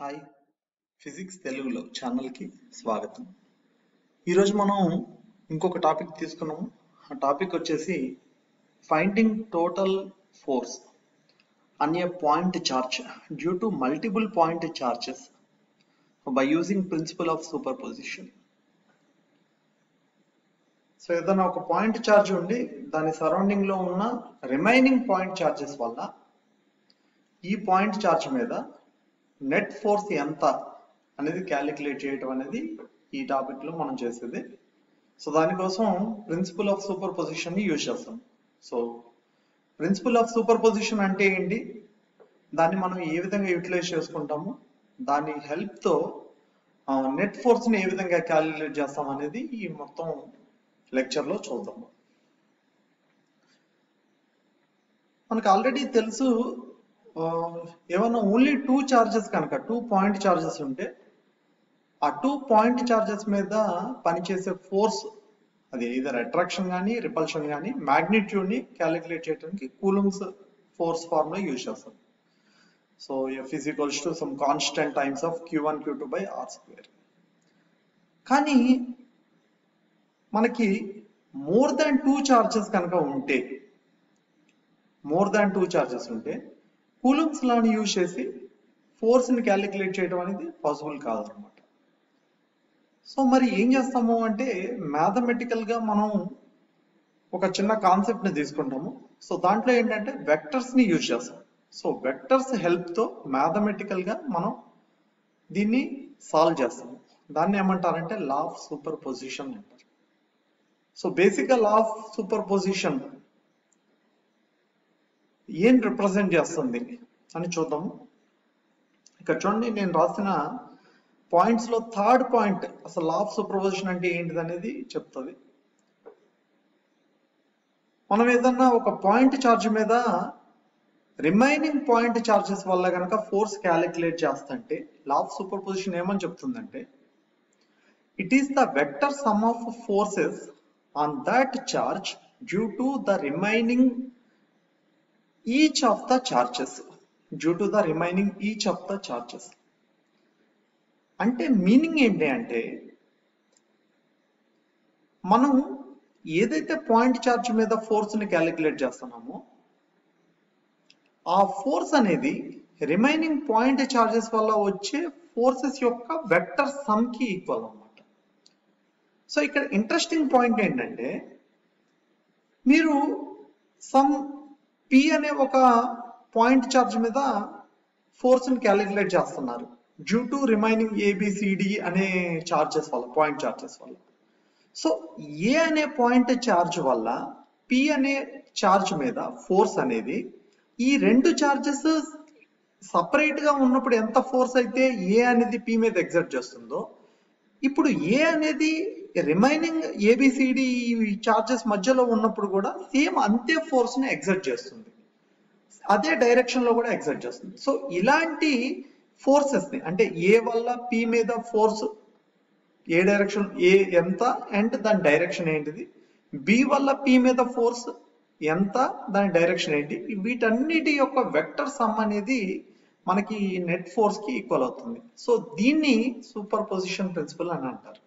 Hi physics తెలుగులో ఛానల్కి స్వాగతం. ఈరోజు మనం ఇంకొక టాపిక్ తీసుకున్నాము. ఆ టాపిక్ వచ్చేసి finding total force on a point charge due to multiple point charges by using principle of superposition. So ఏదైనా ఒక పాయింట్ చార్జ్ ఉండి దాని సరౌండింగ్ లో ఉన్న రిమైనింగ్ పాయింట్ చార్జెస్ వల్ల ఈ పాయింట్ చార్జ్ మీద నెట్ ఫోర్స్ ఎంత అనేది క్యాలిక్యులేట్ చేయటం అనేది ఈ టాపిక్ లో మనం చేసేది. సో దానికోసం ప్రిన్సిపల్ ఆఫ్ సూపర్ పొజిషన్ ని యూజ్ చేస్తాం. So principle of superposition అంటే ఏంటి, దాన్ని మనం ఏ విధంగా యూటిలైజ్ చేసుకుంటాము, దాని హెల్ప్ తో నెట్ ఫోర్స్ ని ఏ విధంగా క్యాలిక్యులేట్ చేస్తాం అనేది ఈ మొత్తం లెక్చర్ లో చూద్దాము. మనకు ఆల్రెడీ తెలుసు, ఏమన్నా ఓన్లీ టూ చార్జెస్ కనుక 2 పాయింట్ చార్జెస్ ఉంటే ఆ 2 పాయింట్ చార్జెస్ మీద పనిచేసే ఫోర్స్, అది ఇదర్ అట్రాక్షన్ కానీ రిపల్షన్ కానీ, మ్యాగ్నిట్యూడ్ ని క్యాలిక్యులేట్ చేయడానికి కూలుంబ్స్ ఫోర్స్ ఫార్ములా యూజ్ చేస్తాం. So F is equals to some constant times of Q1 Q2 by R square. కానీ మనకి మోర్ దాన్ 2 చార్జెస్ కనుక ఉంటే, కూలుంబ్స్ లాని యూజ్ చేసి ఫోర్స్ ని క్యాలిక్యులేట్ చేయడం అనేది పాసిబుల్ కాదనమాట. సో మరి ఏం చేస్తాము అంటే, మ్యాథమెటికల్ గా మనం ఒక చిన్న కాన్సెప్ట్ ని తీసుకుంటాము. సో దాంట్లో ఏంటంటే వెక్టర్స్ ని యూజ్ చేస్తాం. సో వెక్టర్స్ హెల్ప్ తో మ్యాథమెటికల్ గా మనం దీన్ని సాల్వ్ చేస్తాము. దాన్ని ఏమంటారంటే లా ఆఫ్ సూపర్ పొజిషన్ అంటారు. సో బేసిక్ గా లా ఆఫ్ సూపర్ పొజిషన్ ఏం రిప్రజెంట్ చేస్తుంది అని చూద్దాము. ఇక్కడ చూడండి, నేను రాసిన పాయింట్స్ లో థర్డ్ పాయింట్ అసలు లా ఆఫ్ సూపర్ పొజిషన్ అంటే ఏంటిది అనేది చెప్తుంది. మనం ఏదన్నా ఒక పాయింట్ చార్జ్ మీద రిమైనింగ్ పాయింట్ చార్జెస్ వల్ల కనుక ఫోర్స్ క్యాలిక్యులేట్ చేస్తుంటే లా ఆఫ్ సూపర్ పొజిషన్ ఏమని చెప్తుందంటే, it is the vector some of forces on that charge due to the remaining each of the charges, due to the remaining each of the charges. అంటే meaning ఏంటి అంటే, మనం ఏదైతే point charge మీద force ని calculate చేస్తున్నామో ఆ force అనేది రిమైనింగ్ పాయింట్ చార్జెస్ వల్ల వచ్చే ఫోర్సెస్ యొక్క వెక్టర్ సమ్ కి ఈక్వల్ అన్నమాట. సో ఇక్కడ ఇంట్రెస్టింగ్ పాయింట్ ఏంటంటే, మీరు సమ్ P అనే ఒక పాయింట్ చార్జ్ మీద ఫోర్స్ ని క్యాలిక్యులేట్ చేస్తున్నారు డ్యూ టు రిమైనింగ్ ABCD అనే చార్జెస్ వల్ల, పాయింట్ చార్జెస్ వల్ల. సో ఏ అనే పాయింట్ చార్జ్ వల్ల P అనే చార్జ్ మీద ఫోర్స్ అనేది ఈ రెండు చార్జెస్ సపరేట్ గా ఉన్నప్పుడు ఎంత ఫోర్స్ అయితే ఏ అనేది P మీద ఎగ్జర్ట్ చేస్తుందో, ఇప్పుడు ఏ అనేది రిమైనింగ్ ABCD చార్జెస్ మధ్యలో ఉన్నప్పుడు కూడా సేమ్ అంతే ఫోర్స్ ని ఎగ్జర్ట్ చేస్తుంది, అదే డైరెక్షన్ లో కూడా ఎగ్జర్ట్ చేస్తుంది. సో ఇలాంటి ఫోర్సెస్ ని, అంటే ఏ వల్ల P మీద ఫోర్స్ ఏ డైరెక్షన్ ఏ ఎంత అండ్ దాని డైరెక్షన్ ఏంటిది, B వల్ల P మీద ఫోర్స్ ఎంత దాని డైరెక్షన్ ఏంటి, వీటన్నిటి యొక్క వెక్టర్ సమ్ అనేది మనకి నెట్ ఫోర్స్ కి ఈక్వల్ అవుతుంది. సో దీన్ని సూపర్ పొజిషన్ ప్రిన్సిపల్ అని అంటారు.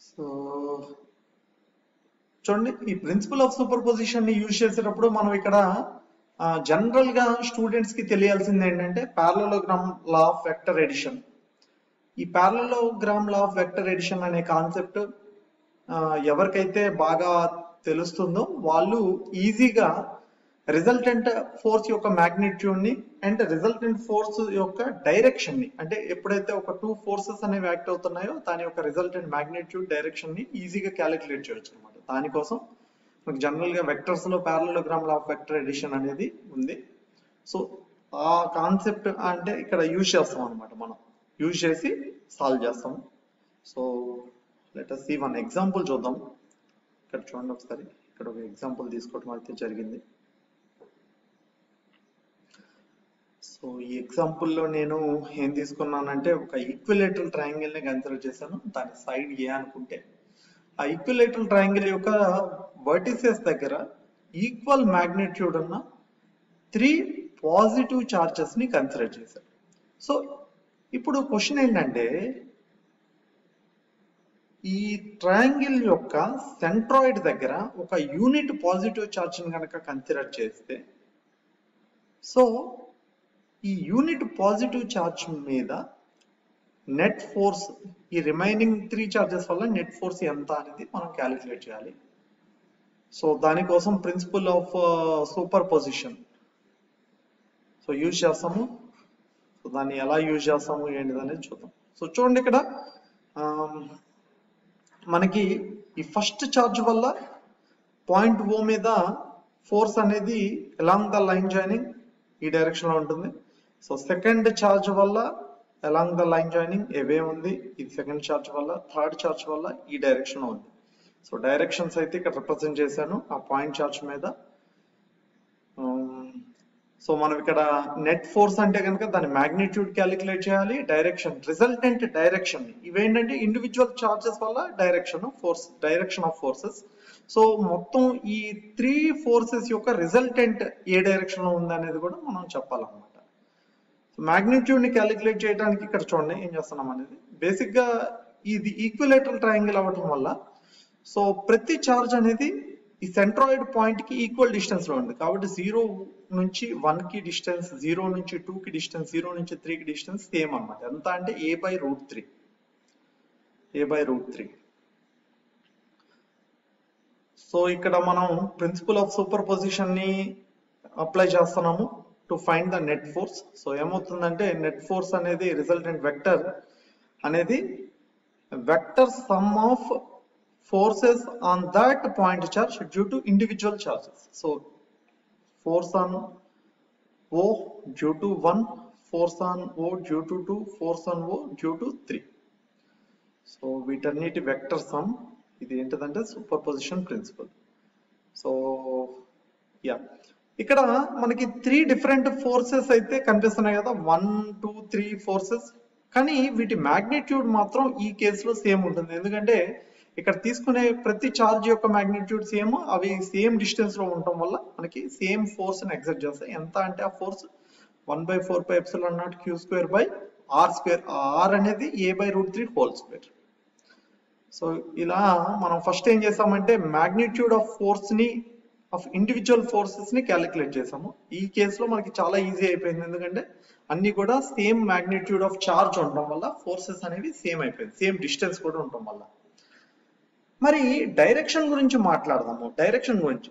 సో చూడండి, ఈ ప్రిన్సిపల్ ఆఫ్ సూపర్ పొజిషన్ ని యూజ్ చేసేటప్పుడు మనం ఇక్కడ జనరల్ గా స్టూడెంట్స్ కి తెలియాల్సింది ఏంటంటే పారలలోగ్రామ్ లా ఆఫ్ వెక్టర్ ఎడిషన్. ఈ పారలలోగ్రామ్ లా ఆఫ్ వెక్టర్ ఎడిషన్ అనే కాన్సెప్ట్ ఎవరికైతే బాగా తెలుస్తుందో వాళ్ళు ఈజీగా రిజల్టెంట్ ఫోర్స్ యొక్క మ్యాగ్నిట్యూడ్ ని అండ్ రిజల్టెంట్ ఫోర్స్ యొక్క డైరెక్షన్ ని, అంటే ఎప్పుడైతే ఒక 2 ఫోర్సెస్ అనేవి యాక్ట్ అవుతున్నాయో దాని యొక్క రిజల్టెంట్ మ్యాగ్నిట్యూడ్ డైరెక్షన్ ని ఈజీగా క్యాలిక్యులేట్ చేయొచ్చు అనమాట. దానికోసం మనకు జనరల్ గా వెక్టర్స్ లో పారలలోగ్రామ్ లా ఆఫ్ వెక్టర్ ఎడిషన్ అనేది ఉంది. సో ఆ కాన్సెప్ట్ అంటే ఇక్కడ యూజ్ చేస్తాం అనమాట, మనం యూజ్ చేసి సాల్వ్ చేస్తాము. So let us see one example చూద్దాం. ఇక్కడ చూడండి ఒకసారి, ఇక్కడ ఒక ఎగ్జాంపుల్ తీసుకోవడం అయితే జరిగింది. సో సో ఈ ఎగ్జాంపుల్లో నేను ఏం తీసుకున్నానంటే ఒక ఈక్విలేటరల్ ట్రయాంగిల్ ని కన్సిడర్ చేశాను. దాని సైడ్ ఏ అనుకుంటే ఆ ఈక్విలేటరల్ ట్రయాంగిల్ యొక్క వర్టిసెస్ దగ్గర ఈక్వల్ మ్యాగ్నిట్యూడ్ ఉన్న 3 పాజిటివ్ చార్జెస్ ని కన్సిడర్ చేశాను. సో ఇప్పుడు క్వశ్చన్ ఏంటంటే ఈ ట్రయాంగిల్ యొక్క సెంట్రాయిడ్ దగ్గర ఒక యూనిట్ పాజిటివ్ చార్జ్ ని కనుక కన్సిడర్ చేస్తే సో ఈ యూనిట్ పాజిటివ్ చార్జ్ మీద నెట్ ఫోర్స్ ఈ రిమైనింగ్ 3 చార్జెస్ వల్ల నెట్ ఫోర్స్ ఎంత అనేది మనం క్యాలిక్యులేట్ చేయాలి. సో దానికోసం principle of superposition so use చేస్తాము. సో దాన్ని ఎలా యూజ్ చేస్తాము ఏంటిది అనేది చూద్దాం. సో చూడండి ఇక్కడ మనకి ఈ ఫస్ట్ చార్జ్ వల్ల పాయింట్ O మీద ఫోర్స్ అనేది అలాంగ్ ద లైన్ జాయినింగ్ ఈ డైరెక్షన్ లో ఉంటుంది. సో సెకండ్ చార్జ్ వల్ల అలాంగ్ ద లైన్ జాయినింగ్ అవే ఉంది, ఇది సెకండ్ చార్జ్ వల్ల. థర్డ్ చార్జ్ వల్ల ఈ డైరెక్షన్ లో ఉంది. సో డైరెక్షన్స్ అయితే ఇక్కడ రిప్రజెంట్ చేశాను ఆ పాయింట్ చార్జ్ మీద. సో మనం ఇక్కడ నెట్ ఫోర్స్ అంటే కనుక దాని మ్యాగ్నిట్యూడ్ క్యాలిక్యులేట్ చేయాలి, డైరెక్షన్ రిజల్టెంట్ డైరెక్షన్ ఇవేంటంటే ఇండివిజువల్ చార్జెస్ వల్ల డైరెక్షన్ ఆఫ్ ఫోర్సెస్. సో మొత్తం ఈ 3 ఫోర్సెస్ యొక్క రిజల్టెంట్ ఏ డైరెక్షన్ లో ఉంది అనేది కూడా మనం చెప్పాలన్నమాట. మ్యాగ్నిట్యూడ్ ని క్యాలిక్యులేట్ చేయడానికి ఇక్కడ చూడండి ఏం చేస్తున్నాం అనేది. బేసిక్ గా ఇది ఈక్విలేటరల్ ట్రయాంగిల్ అవ్వటం వల్ల సో ప్రతి చార్జ్ అనేది ఈ సెంట్రాయిడ్ పాయింట్ కి ఈక్వల్ డిస్టెన్స్ లో ఉంది. కాబట్టి 0 నుంచి 1 కి డిస్టెన్స్, 0 నుంచి 2 కి డిస్టెన్స్, 0 నుంచి 3 కి డిస్టెన్స్ సేమ్ అన్నమాట. ఎంత అంటే a/√3. సో ఇక్కడ మనం ప్రిన్సిపల్ ఆఫ్ సూపర్ పొజిషన్ ని అప్లై చేస్తున్నాము to find the net force. So ఏమవుతుందంటే నెట్ ఫోర్స్ అనేది రిజల్టెంట్ వెక్టర్ అనేది vector some of forces on that point charge due to individual charges. So force on O due to 1, force on O due to 2, force on O due to 3. So వీటన్నిటి vector some ఇది ఏంటంటే super position principal. So ఇక్కడ మనకి 3 different forces అయితే కనిపిస్తున్నాయి కదా, 1, 2, 3 forces. కానీ వీటి మ్యాగ్నిట్యూడ్ మాత్రం ఈ కేసులో సేమ్ ఉంటుంది. ఎందుకంటే ఇక్కడ తీసుకునే ప్రతి చార్జ్ యొక్క మ్యాగ్నిట్యూడ్ సేమ్, అవి సేమ్ డిస్టెన్స్ లో ఉండటం వల్ల మనకి సేమ్ ఫోర్స్ ని ఎగ్జర్ట్ చేస్తాయి. ఎంత అంటే ఆ ఫోర్స్ 1/4πε0 q²/r². r అనేది a/√3 హోల్ స్క్వేర్. సో ఇలా మనం ఫస్ట్ ఏం చేసామంటే మ్యాగ్నిట్యూడ్ ఆఫ్ ఫోర్స్ ని ఆఫ్ ఇండివిజువల్ ఫోర్సెస్ ని క్యాలిక్యులేట్ చేసాము. ఈ కేసులో మనకి చాలా ఈజీ అయిపోయింది, ఎందుకంటే అన్ని కూడా సేమ్ మ్యాగ్నిట్యూడ్ ఆఫ్ చార్జ్ ఉండడం వల్ల ఫోర్సెస్ అనేవి సేమ్ అయిపోయింది, సేమ్ డిస్టెన్స్ కూడా ఉండటం వల్ల. మరి డైరెక్షన్ గురించి మాట్లాడదాము. డైరెక్షన్ గురించి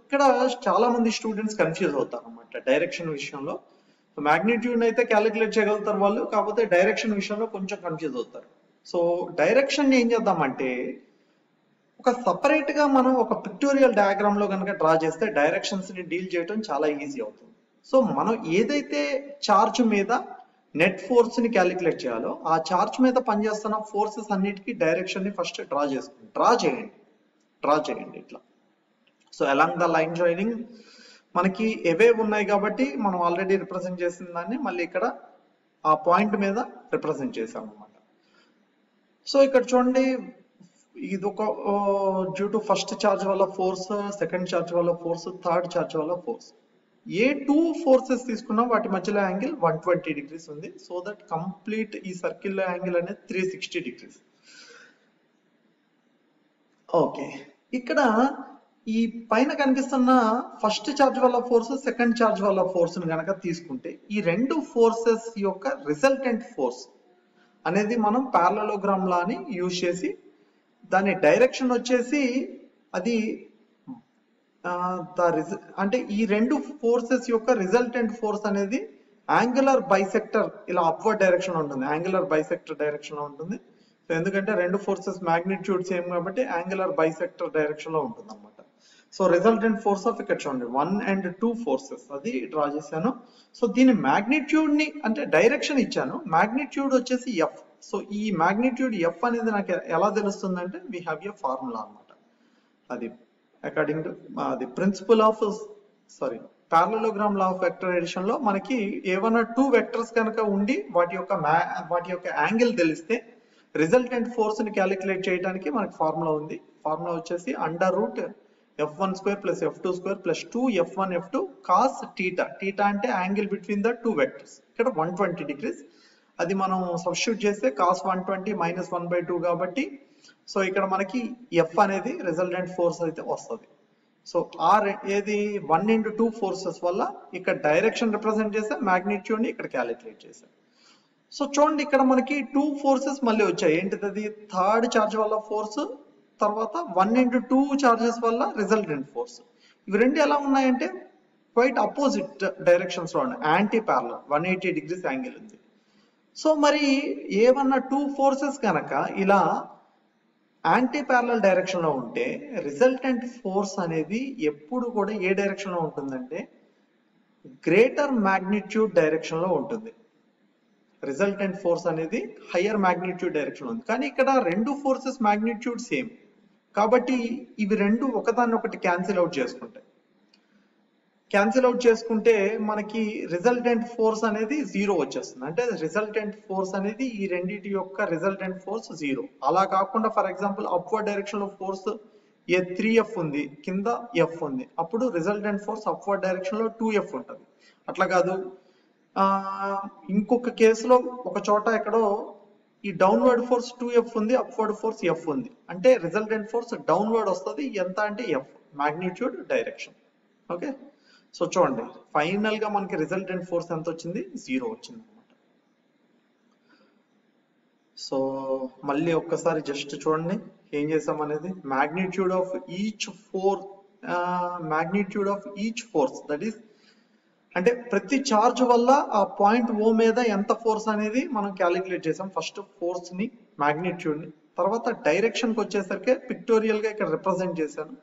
ఇక్కడ చాలా మంది స్టూడెంట్స్ కన్ఫ్యూజ్ అవుతారు అన్నమాట డైరెక్షన్ విషయంలో. మ్యాగ్నిట్యూడ్ అయితే క్యాలిక్యులేట్ చేయగలుగుతారు వాళ్ళు, కాకపోతే డైరెక్షన్ విషయంలో కొంచెం కన్ఫ్యూజ్ అవుతారు. సో డైరెక్షన్ ఏం చేద్దామంటే ఒక సపరేట్ గా మనం ఒక పిక్టోరియల్ డయాగ్రామ్ లో కనుక డ్రా చేస్తే డైరెక్షన్స్ ని డీల్ చేయడం చాలా ఈజీ అవుతుంది. సో మనం ఏదైతే చార్జ్ మీద నెట్ ఫోర్స్ ని క్యాలిక్యులేట్ చేయాలో ఆ చార్జ్ మీద పనిచేస్తున్న ఫోర్సెస్ అన్నిటికీ డైరెక్షన్ ని ఫస్ట్ డ్రా చేయండి ఇట్లా. So along the line joining మనకి ఎవే ఉన్నాయి కాబట్టి మనం ఆల్రెడీ రిప్రజెంట్ చేసిన దాన్ని మళ్ళీ ఇక్కడ ఆ పాయింట్ మీద రిప్రజెంట్ చేసాం అన్నమాట. సో ఇక్కడ చూడండి ఇది ఒక డ్యూ టు ఫస్ట్ చార్జ్ వల్ల ఫోర్స్, సెకండ్ చార్జ్ వల్ల ఫోర్స్, థర్డ్ చార్జ్ వల్ల ఫోర్స్. ఏ 2 ఫోర్సెస్ తీసుకున్నా వాటి మధ్యలో యాంగిల్ 120 degrees ఉంది. సో దట్ కంప్లీట్ ఈ సర్కిల్ లో యాంగిల్ అనేది 360 degrees. ఓకే, ఇక్కడ ఈ పైన కనిపిస్తున్న ఫస్ట్ చార్జ్ వల్ల ఫోర్స్, సెకండ్ చార్జ్ వల్ల ఫోర్స్ ని కనుక తీసుకుంటే ఈ 2 ఫోర్సెస్ యొక్క రిజల్టెంట్ ఫోర్స్ అనేది మనం పారలలోగ్రామ్ లాని యూజ్ చేసి దాని డైరెక్షన్ వచ్చేసి అది అంటే ఈ 2 ఫోర్సెస్ యొక్క రిజల్టెంట్ ఫోర్స్ అనేది యాంగులర్ బైసెక్టర్ ఇలా అప్వర్డ్ డైరెక్షన్ ఉంటుంది, యాంగులర్ బైసెక్టర్ డైరెక్షన్ లో ఉంటుంది. సో ఎందుకంటే 2 ఫోర్సెస్ మ్యాగ్నిట్యూడ్ సేమ్ కాబట్టి యాంగులర్ బైసెక్టర్ డైరెక్షన్ లో ఉంటుంది అన్నమాట. సో రిజల్టెంట్ ఫోర్స్ ఆఫ్ ఇక్కడ చూడండి 1 and 2 ఫోర్సెస్ అది డ్రా చేశాను. సో దీని మ్యాగ్నిట్యూడ్ ని అంటే డైరెక్షన్ ఇచ్చాను, మ్యాగ్నిట్యూడ్ వచ్చేసి ఎఫ్. సో ఈ మ్యాగ్నిట్యూడ్ ఎఫ్ అనేది నాకు ఎలా తెలుస్తుంది అంటే వీ హ్యావ్ ఎ ఫార్ములా అన్నమాట. అది according to the principle of parallelogram law of vector addition లో మనకి ఏవన్నా 2 వెక్టర్స్ కనుక ఉండి వాటి యొక్క యాంగిల్ తెలిస్తే రిజల్టెంట్ ఫోర్స్ ని క్యాలిక్యులేట్ చేయడానికి మనకి ఫార్ములా ఉంది. ఫార్ములా వచ్చేసి √f1² + f2² + 2f1 f2 cos θ. θ అంటే యాంగిల్ బిట్వీన్ ద 2 వెక్టర్స్. ఇక్కడ 120 degrees. అది మనం సబ్స్టిట్యూట్ చేస్తే cos 120 - 1/2 కాబట్టి సో ఇక్కడ మనకి f అనేది రిజల్టెంట్ ఫోర్స్ అయితే వస్తుంది. సో ఏది 1 × 2 ఫోర్సెస్ వల్ల ఇక్కడ డైరెక్షన్ రిప్రజెంట్ చేసా, మ్యాగ్నిట్యూడ్ ని ఇక్కడ క్యాలిక్యులేట్ చేసా. సో చూడండి ఇక్కడ మనకి 2 ఫోర్సెస్ మళ్ళీ వచ్చాయి. ఏంటిది? అది థర్డ్ చార్జ్ వల్ల ఫోర్స్, తర్వాత 1 × 2 చార్జెస్ వల్ల రిజల్టెంట్ ఫోర్స్. ఇవి రెండు ఎలా ఉన్నాయంటే క్వైట్ అపోజిట్ డైరెక్షన్స్ లో ఉన్నాయి. యాంటీ ప్యారలల్ 180 degrees యాంగిల్ ఉంది. సో మరి ఏమన్నా 2 ఫోర్సెస్ కనుక ఇలా యాంటీ ప్యారలల్ డైరెక్షన్ లో ఉంటే రిజల్టెంట్ ఫోర్స్ అనేది ఎప్పుడు కూడా ఏ డైరెక్షన్ లో ఉంటుందంటే గ్రేటర్ మ్యాగ్నిట్యూడ్ డైరెక్షన్ లో ఉంటుంది. రిజల్టెంట్ ఫోర్స్ అనేది హయ్యర్ మ్యాగ్నిట్యూడ్ డైరెక్షన్ ఉంది. కానీ ఇక్కడ రెండు ఫోర్సెస్ మ్యాగ్నిట్యూడ్ సేమ్ కాబట్టి ఇవి రెండు ఒకదాన్ని ఒకటి క్యాన్సిల్ అవుట్ చేసుకుంటాయి. క్యాన్సిల్ అవుట్ చేసుకుంటే మనకి రిజల్టెంట్ ఫోర్స్ అనేది 0 వచ్చేస్తుంది. అంటే రిజల్టెంట్ ఫోర్స్ అనేది ఈ రెండింటి యొక్క రిజల్టెంట్ ఫోర్స్ 0. అలా కాకుండా ఫర్ ఎగ్జాంపుల్ అప్వర్డ్ డైరెక్షన్ లో ఫోర్స్ 3f ఉంది, కింద f ఉంది, అప్పుడు రిజల్టెంట్ ఫోర్స్ అప్వర్డ్ డైరెక్షన్ లో 2f ఉంటుంది. అట్లా కాదు, ఇంకొక కేసులో ఒక చోట ఎక్కడో ఈ డౌన్వర్డ్ ఫోర్స్ 2f ఉంది, అప్వర్డ్ ఫోర్స్ f ఉంది, అంటే రిజల్టెంట్ ఫోర్స్ డౌన్వర్డ్ వస్తుంది. ఎంత అంటే f, magnitude direction. Okay, so చూడండి ఫైనల్ గా మనకి రిజల్టెంట్ ఫోర్స్ ఎంత వచ్చింది? 0 వచ్చింది అనమాట. సో మళ్ళీ ఒక్కసారి జస్ట్ చూడండి ఏం చేసాం అనేది. Magnitude of each force that is అంటే ప్రతి చార్జ్ వల్ల ఆ పాయింట్ O మీద ఎంత ఫోర్స్ అనేది మనం క్యాలిక్యులేట్ చేసాం. ఫస్ట్ ఫోర్స్ ని, మ్యాగ్నిట్యూడ్ ని, తర్వాత డైరెక్షన్ కి వచ్చేసరికి పిక్టోరియల్ గా ఇక్కడ రిప్రజెంట్ చేశాను.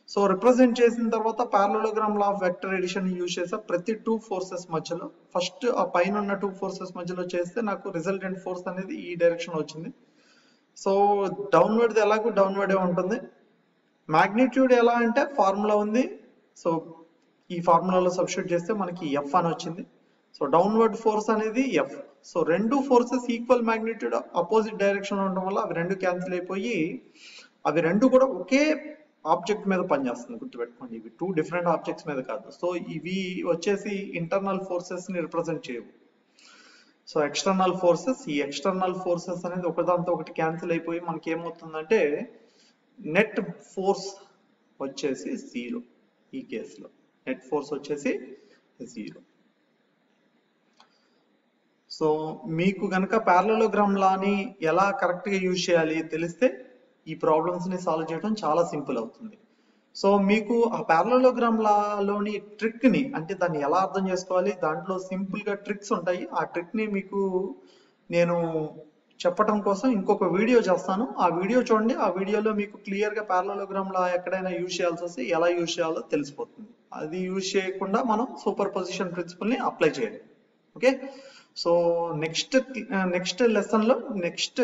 సో రిప్రజెంట్ చేసిన తర్వాత parallelogram law of vector addition use చేసా. ప్రతి 2 ఫోర్సెస్ మధ్యలో ఫస్ట్ ఆ పైన ఉన్న 2 ఫోర్సెస్ మధ్యలో చేస్తే నాకు రిజల్టెంట్ ఫోర్స్ అనేది ఈ డైరెక్షన్ వచ్చింది. సో డౌన్వర్డ్ ఎలాగో డౌన్వర్డే ఉంటుంది. మ్యాగ్నిట్యూడ్ ఎలా అంటే ఫార్ములా ఉంది. సో ఈ ఫార్ములాలో సబ్స్టిట్యూట్ చేస్తే మనకి f అని వచ్చింది. సో డౌన్వర్డ్ ఫోర్స్ అనేది f. సో రెండు forces equal magnitude opposite direction లో ఉండడం వల్ల అవి రెండు క్యాన్సిల్ అయిపోయి అవి రెండు కూడా ఒకే ఆబ్జెక్ట్ మీద పనిచేస్తుంది. గుర్తుపెట్టుకోండి, ఇవి 2 డిఫరెంట్ ఆబ్జెక్ట్స్ మీద కాదు. సో ఇవి వచ్చేసి ఇంటర్నల్ ఫోర్సెస్ ని రిప్రజెంట్ చేయవు. సో ఎక్స్టర్నల్ ఫోర్సెస్, ఈ ఎక్స్టర్నల్ ఫోర్సెస్ అనేది ఒకదాంతో ఒకటి క్యాన్సిల్ అయిపోయి మనకి ఏమవుతుందంటే నెట్ ఫోర్స్ వచ్చేసి 0. ఈ కేసులో నెట్ ఫోర్స్ వచ్చేసి 0. సో మీకు గనక పారలలోగ్రామ్ లాని ఎలా కరెక్ట్ గా యూజ్ చేయాలి తెలిస్తే ఈ ప్రాబ్లమ్స్ ని సాల్వ్ చేయడం చాలా సింపుల్ అవుతుంది. సో మీకు ఆ పారలలోగ్రామ్ లాలోని ట్రిక్ ని, అంటే దాన్ని ఎలా అర్థం చేసుకోవాలి, దాంట్లో సింపుల్ గా ట్రిక్స్ ఉంటాయి. ఆ ట్రిక్ ని మీకు నేను చెప్పడం కోసం ఇంకొక వీడియో చేస్తాను. ఆ వీడియో చూడండి. ఆ వీడియోలో మీకు క్లియర్ గా పారలలోగ్రామ్ లా ఎక్కడైనా యూజ్ చేయాల్సి వస్తే ఎలా యూజ్ చేయాలో తెలిసిపోతుంది. అది యూజ్ చేయకుండా మనం సూపర్ పొజిషన్ ప్రిన్సిపల్ ని అప్లై చేయాలి. ఓకే, సో నెక్స్ట్ లెసన్ లో నెక్స్ట్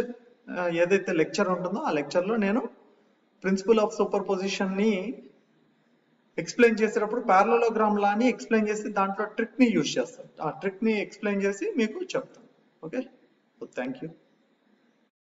ఏదైతే లెక్చర్ ఉంటుందో ఆ లెక్చర్ లో నేను ప్రిన్సిపల్ ఆఫ్ సూపర్ పొజిషన్ ని ఎక్స్ప్లెయిన్ చేసేటప్పుడు పారలలోగ్రామ్ లాని ఎక్స్ప్లెయిన్ చేసి దాంట్లో ట్రిక్ ని యూజ్ చేస్తాను. ఆ ట్రిక్ ని ఎక్స్ప్లెయిన్ చేసి మీకు చెప్తాను. Okay, so thank you.